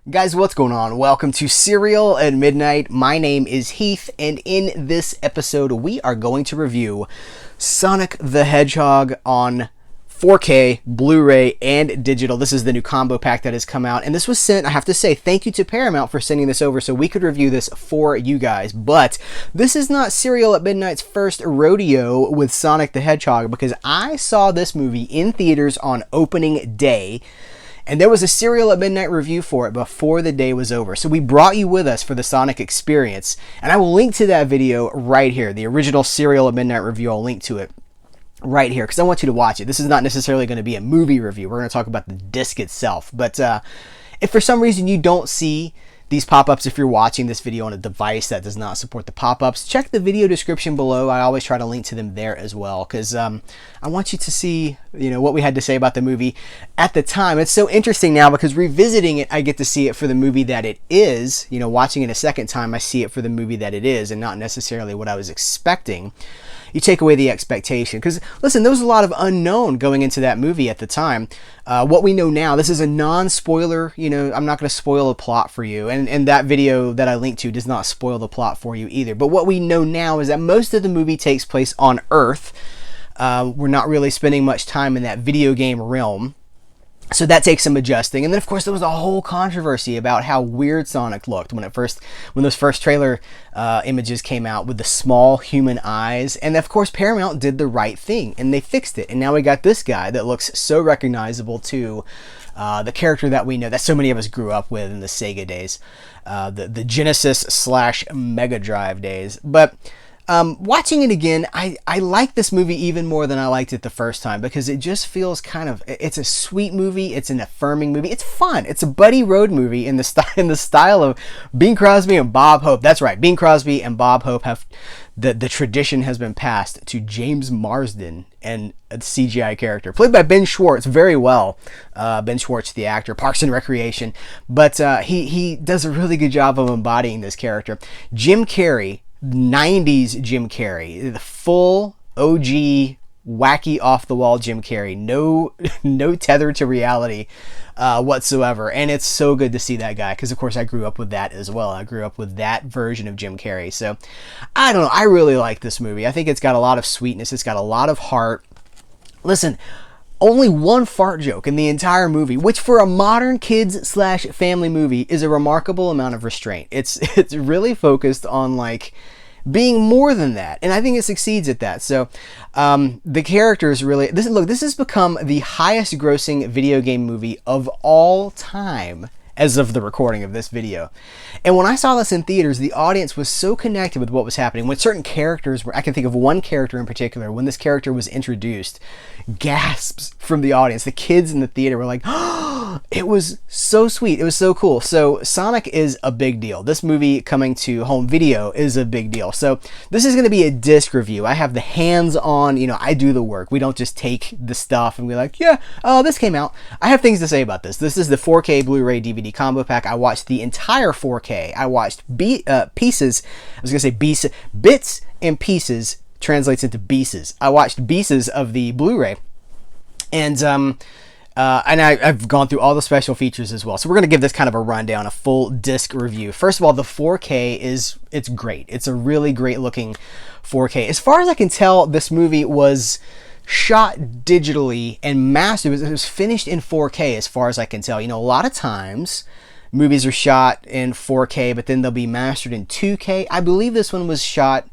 Guys, what's going on? Welcome to Serial at Midnight. My name is Heath, and in this episode, we are going to review Sonic the Hedgehog on 4K, Blu-ray, and digital. This is the new combo pack that has come out, and this was sent, I have to say, thank you to Paramount for sending this over so we could review this for you guys. But this is not Serial at Midnight's first rodeo with Sonic the Hedgehog, because I saw this movie in theaters on opening day. And there was a Serial at Midnight review for it before the day was over. So we brought you with us for the Sonic experience. And I will link to that video right here. The original Serial at Midnight review, I'll link to it right here because I want you to watch it. This is not necessarily going to be a movie review. We're going to talk about the disc itself. But if for some reason you don't see these pop-ups, if you're watching this video on a device that does not support the pop-ups, check the video description below. I always try to link to them there as well because I want you to see, what we had to say about the movie at the time. It's so interesting now because revisiting it, I get to see it for the movie that it is. Watching it a second time, I see it for the movie that it is and not necessarily what I was expecting. You take away the expectation. Because, listen, there was a lot of unknown going into that movie at the time. What we know now, this is a non-spoiler, I'm not going to spoil the plot for you. And that video that I linked to does not spoil the plot for you either. But what we know now is that most of the movie takes place on Earth. We're not really spending much time in that video game realm. So that takes some adjusting. And then, of course, there was a whole controversy about how weird Sonic looked when those first trailer images came out with the small human eyes. And, of course, Paramount did the right thing, and they fixed it. And now we got this guy that looks so recognizable to the character that we know, that so many of us grew up with in the Sega days, the Genesis/Mega Drive days. But watching it again, I like this movie even more than I liked it the first time because it just feels it's a sweet movie. It's an affirming movie. It's fun. It's a buddy road movie in the style of Bing Crosby and Bob Hope. That's right. Bing Crosby and Bob Hope have the tradition has been passed to James Marsden, and a CGI character played by Ben Schwartz very well. Ben Schwartz, the actor, Parks and Recreation, but he does a really good job of embodying this character. Jim Carrey. 90s Jim Carrey, the full OG wacky off the wall Jim Carrey, no tether to reality whatsoever, and it's so good to see that guy because of course I grew up with that as well. I grew up with that version of Jim Carrey, so I don't know, I really like this movie. I think it's got a lot of sweetness, it's got a lot of heart. Listen, only one fart joke in the entire movie, which for a modern kids/family movie is a remarkable amount of restraint. It's really focused on being more than that, and I think it succeeds at that. So the characters really this has become the highest grossing video game movie of all time as of the recording of this video. And when I saw this in theaters, the audience was so connected with what was happening. When certain characters I can think of one character in particular, when this character was introduced, gasps from the audience. The kids in the theater were like, oh, it was so sweet. It was so cool. So Sonic is a big deal. This movie coming to home video is a big deal. So this is going to be a disc review. I have the hands-on, I do the work. We don't just take the stuff and be like, yeah, oh, this came out. I have things to say about this. This is the 4K Blu-ray DVD combo pack. I watched the entire 4K. I watched pieces. I was going to say bits and pieces translates into pieces. I watched pieces of the Blu-ray, and I've gone through all the special features as well. So we're going to give this kind of a rundown, a full disc review. First of all, the 4K it's great. It's a really great looking 4K. As far as I can tell, this movie was shot digitally and mastered. It was finished in 4K as far as I can tell. A lot of times movies are shot in 4K, but then they'll be mastered in 2K. I believe this one was shot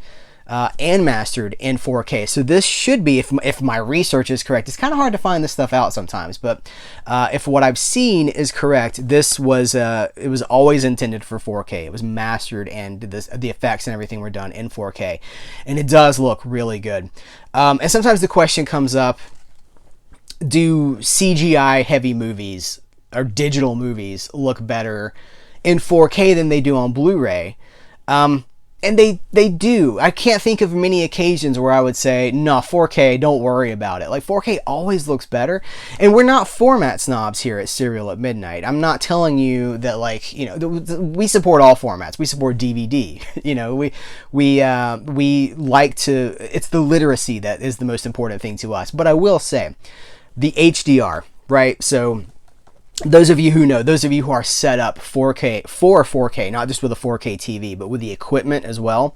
and mastered in 4K. So this should be, if my research is correct, it's kind of hard to find this stuff out sometimes, but if what I've seen is correct, this was it was always intended for 4K. It was mastered, and the effects and everything were done in 4K, and it does look really good. And sometimes the question comes up, do CGI heavy movies or digital movies look better in 4K than they do on Blu-ray? And they do. I can't think of many occasions where I would say, no, 4K, don't worry about it. 4K always looks better. And we're not format snobs here at Serial at Midnight. I'm not telling you that, we support all formats. We support DVD. We like to, it's the literacy that is the most important thing to us. But I will say, the HDR, right? So those of you who know, those of you who are set up 4K for 4K, not just with a 4K TV, but with the equipment as well.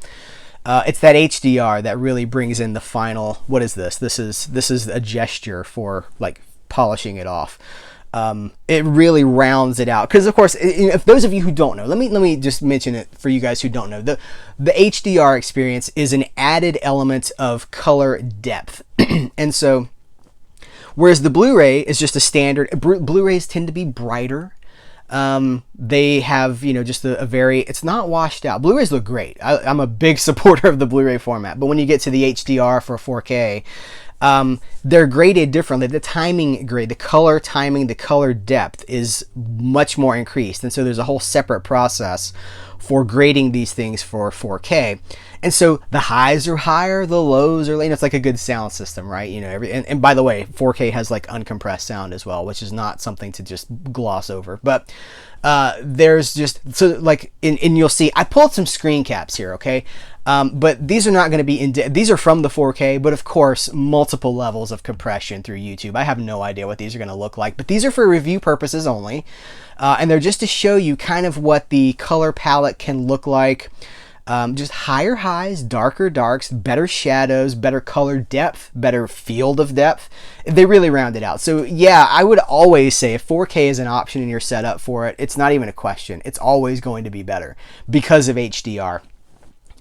It's that HDR that really brings in the final. What is this? This is a gesture for like polishing it off. It really rounds it out because, of course, if those of you who don't know, let me just mention it for you guys who don't know. The HDR experience is an added element of color depth, and so whereas the Blu-ray is just a standard. Blu-rays tend to be brighter. They have, just a very, it's not washed out. Blu-rays look great. I'm a big supporter of the Blu-ray format, but when you get to the HDR for 4K, they're graded differently. The timing grade, the color timing, the color depth is much more increased. And so there's a whole separate process for grading these things for 4K. And so the highs are higher, the lows are, it's like a good sound system, right? And by the way, 4K has like uncompressed sound as well, which is not something to just gloss over. But there's just, so like, and you'll see, I pulled some screen caps here, okay? But these are not going to be these are from the 4K, but of course, multiple levels of compression through YouTube. I have no idea what these are going to look like, but these are for review purposes only. And they're just to show you kind of what the color palette can look like. Just higher highs, darker darks, better shadows, better color depth, better field of depth. They really round it out. So yeah, I would always say if 4K is an option and you're set up for it, it's not even a question. It's always going to be better because of HDR.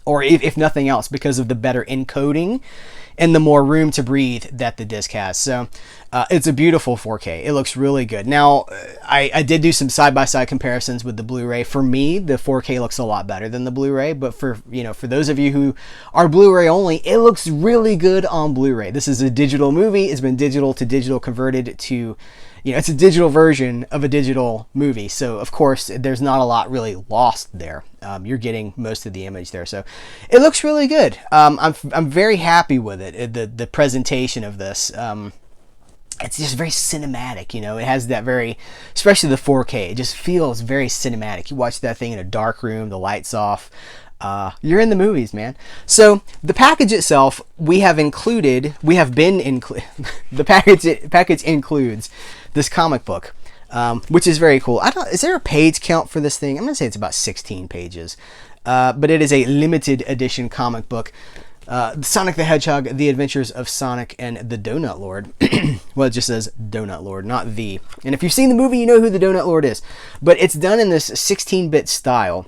Or if nothing else, because of the better encoding and the more room to breathe that the disc has. So it's a beautiful 4K. It looks really good. Now, I did do some side-by-side comparisons with the Blu-ray. For me, the 4K looks a lot better than the Blu-ray, but for those of you who are Blu-ray only, it looks really good on Blu-ray. This is a digital movie. It's been digital to digital converted to, it's a digital version of a digital movie. So, of course, there's not a lot really lost there. You're getting most of the image there. So, it looks really good. I'm very happy with it. The presentation of this. It's just very cinematic, It has that very, especially the 4K. It just feels very cinematic. You watch that thing in a dark room, the lights off. You're in the movies, man. So the package itself, the package includes this comic book, which is very cool. Is there a page count for this thing? I'm gonna say it's about 16 pages, but it is a limited edition comic book. Sonic the Hedgehog, The Adventures of Sonic and the Donut Lord. Well, it just says Donut Lord, not the. And if you've seen the movie, you know who the Donut Lord is. But it's done in this 16-bit style,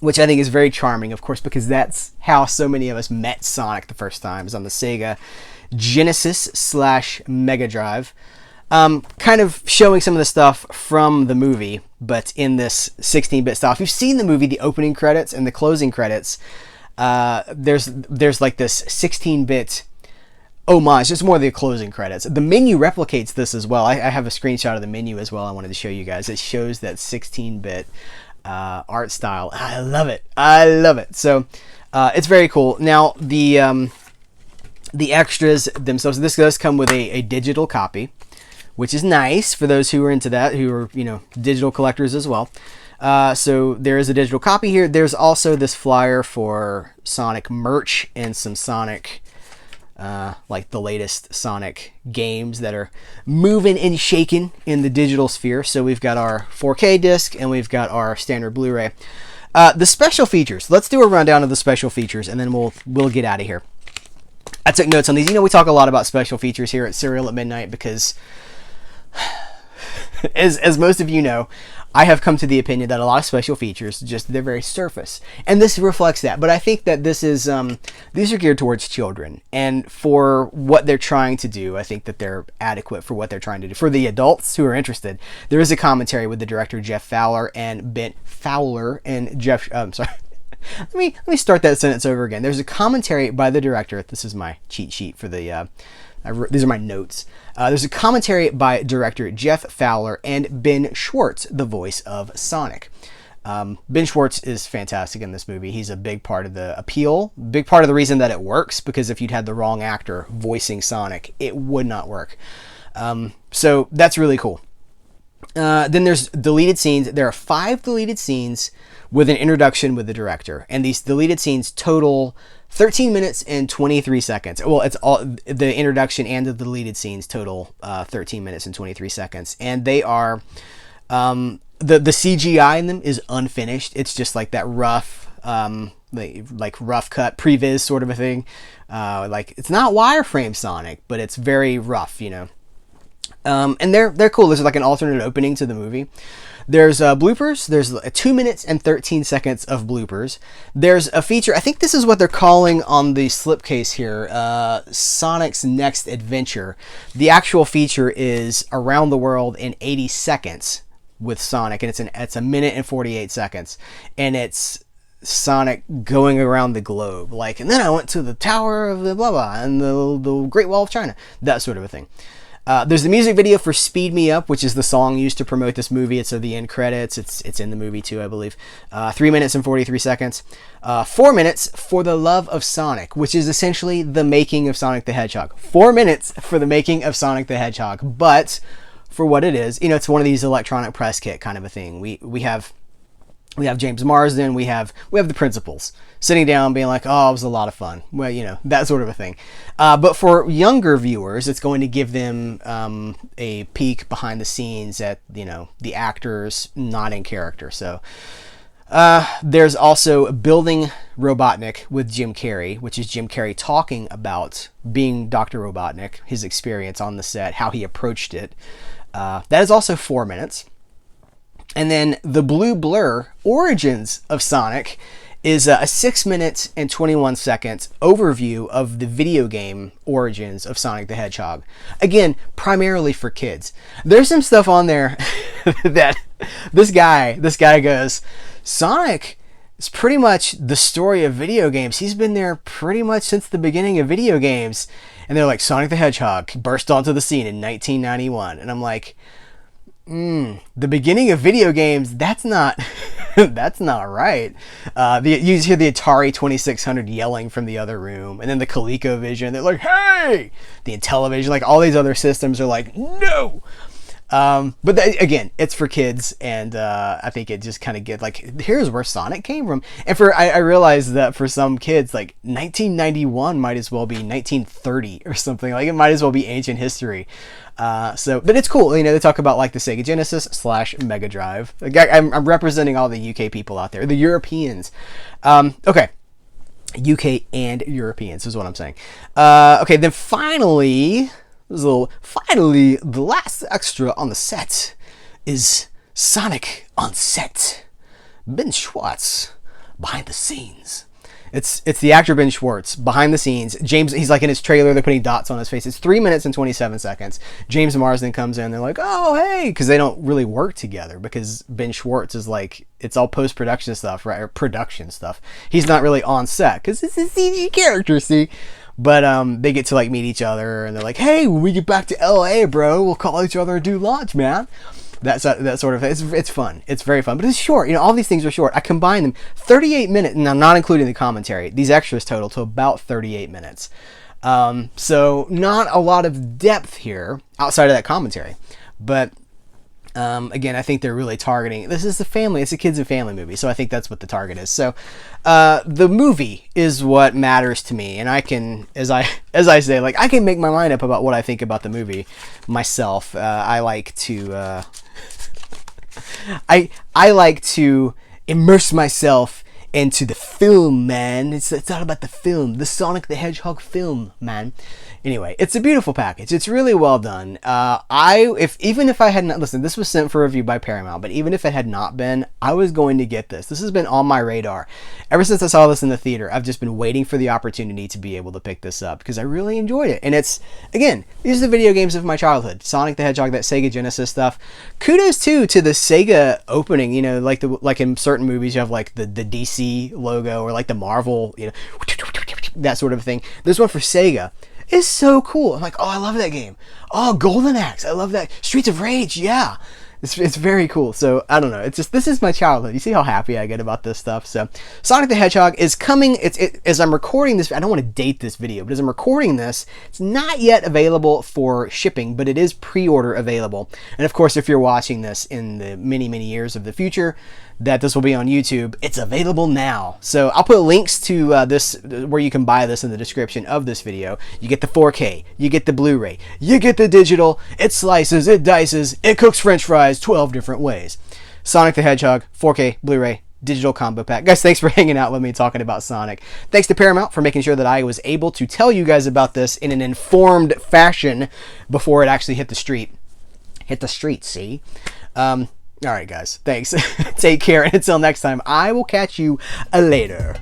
which I think is very charming, of course, because that's how so many of us met Sonic the first time, is on the Sega Genesis/Mega Drive. Kind of showing some of the stuff from the movie, but in this 16-bit style. If you've seen the movie, the opening credits and the closing credits, there's like this 16-bit homage. It's more the closing credits. The menu replicates this as well. I have a screenshot of the menu as well I wanted to show you guys. It shows that 16-bit art style. I love it. So it's very cool. Now the extras themselves, this does come with a digital copy, which is nice for those who are into that, who are digital collectors as well. So there is a digital copy here. There's also this flyer for Sonic merch and some Sonic, like the latest Sonic games that are moving and shaking in the digital sphere. So we've got our 4K disc and we've got our standard Blu-ray. The special features. Let's do a rundown of the special features and then we'll get out of here. I took notes on these. We talk a lot about special features here at Serial at Midnight because, as most of you know, I have come to the opinion that a lot of special features, they're very surface. And this reflects that. But I think that this is, these are geared towards children. And for what they're trying to do, I think that they're adequate for what they're trying to do. For the adults who are interested, there is a commentary with the director Jeff Fowler and Ben Fowler and Jeff, sorry. Let me start that sentence over again. There's a commentary by the director. This is my cheat sheet for the, these are my notes. There's a commentary by director Jeff Fowler and Ben Schwartz, the voice of Sonic. Ben Schwartz is fantastic in this movie. He's a big part of the appeal, big part of the reason that it works, because if you'd had the wrong actor voicing Sonic, it would not work. So that's really cool. Then there's deleted scenes. There are 5 deleted scenes with an introduction with the director, and these deleted scenes total 13 minutes and 23 seconds. Well, it's all the introduction and the deleted scenes total 13 minutes and 23 seconds. And they are, the CGI in them is unfinished. It's just like that rough, like rough cut previs sort of a thing. Like it's not wireframe Sonic, but it's very rough, you know. And they're cool. There's like an alternate opening to the movie. There's bloopers. There's 2 minutes and 13 seconds of bloopers. There's a feature. I think this is what they're calling on the slipcase here. Sonic's Next Adventure. The actual feature is Around the World in 80 seconds with Sonic, and it's a minute and 48 seconds, and it's Sonic going around the globe. Like, and then I went to the Tower of the blah blah and the Great Wall of China. That sort of a thing. There's the music video for Speed Me Up, which is the song used to promote this movie. It's at the end credits. It's in the movie too, I believe. 3 minutes and 43 seconds. 4 minutes for The Love of Sonic, which is essentially the making of Sonic the Hedgehog. 4 minutes for the making of Sonic the Hedgehog. But for what it is, you know, it's one of these electronic press kit kind of a thing. We have James Marsden, we have the principals sitting down being like, oh, it was a lot of fun. Well, you know, that sort of a thing. But for younger viewers, it's going to give them a peek behind the scenes at, you know, the actors not in character. So there's also Building Robotnik with Jim Carrey, which is Jim Carrey talking about being Dr. Robotnik, his experience on the set, how he approached it. That is also 4 minutes. And then the Blue Blur Origins of Sonic is a 6 minutes and 21 seconds overview of the video game origins of Sonic the Hedgehog. Again, primarily for kids. There's some stuff on there that this guy goes, Sonic is pretty much the story of video games. He's been there pretty much since the beginning of video games. And they're like, Sonic the Hedgehog burst onto the scene in 1991. And I'm like, the beginning of video games, that's not that's not right. You hear the Atari 2600 yelling from the other room, and then the ColecoVision, they're like, hey! The Intellivision, like all these other systems are like, no! But again, it's for kids, and I think it just kind of gets like, here's where Sonic came from. And I realized that for some kids, like 1991 might as well be 1930 or something. Like it might as well be ancient history. But it's cool. You know, they talk about like the Sega Genesis / Mega Drive. I'm representing all the UK people out there, the Europeans. Okay. UK and Europeans is what I'm saying. Okay, then finally, the last extra on the set is Sonic on set. Ben Schwartz behind the scenes. It's the actor Ben Schwartz behind the scenes. James, he's like in his trailer, they're putting dots on his face. It's 3 minutes and 27 seconds. James Marsden comes in, they're like, oh, hey, because they don't really work together because Ben Schwartz is like, it's all post-production stuff, right? Or production stuff. He's not really on set because it's a CG character, see? But they get to like meet each other and they're like, hey, when we get back to LA, bro, we'll call each other and do lunch, man. That sort of thing. It's fun. It's very fun. But it's short. You know, all these things are short. I combine them. 38 minutes. Now, not including the commentary. These extras total to about 38 minutes. So not a lot of depth here outside of that commentary. But again, I think they're really targeting, this is the family, it's a kids and family movie, so I think that's what the target is. So the movie is what matters to me, and I can, as I say, like, I can make my mind up about what I think about the movie myself. I like to I like to immerse myself into the film, man. It's all about the film, the Sonic the Hedgehog film, man. Anyway, it's a beautiful package. It's really well done. Even if I had not, listen, this was sent for review by Paramount, but even if it had not been, I was going to get this. This has been on my radar. Ever since I saw this in the theater, I've just been waiting for the opportunity to be able to pick this up because I really enjoyed it. And it's, again, these are the video games of my childhood. Sonic the Hedgehog, that Sega Genesis stuff. Kudos, too, to the Sega opening. You know, like in certain movies, you have like the DC logo or like the Marvel, you know, that sort of thing. This one for Sega is so cool. I'm like, oh, I love that game. Oh, Golden Axe, I love that. Streets of Rage, yeah. It's very cool. So, I don't know. It's just, this is my childhood. You see how happy I get about this stuff. So, Sonic the Hedgehog is coming. As I'm recording this, I don't want to date this video, but as I'm recording this, it's not yet available for shipping, but it is pre-order available. And of course, if you're watching this in the many, many years of the future, that this will be on YouTube. It's available now. So I'll put links to this, where you can buy this, in the description of this video. You get the 4K, you get the Blu-ray, you get the digital. It slices, it dices, it cooks French fries 12 different ways. Sonic the Hedgehog, 4K, Blu-ray, digital combo pack. Guys, thanks for hanging out with me talking about Sonic. Thanks to Paramount for making sure that I was able to tell you guys about this in an informed fashion before it actually hit the street. Hit the street, see? All right, guys. Thanks. Take care. And until next time, I will catch you later.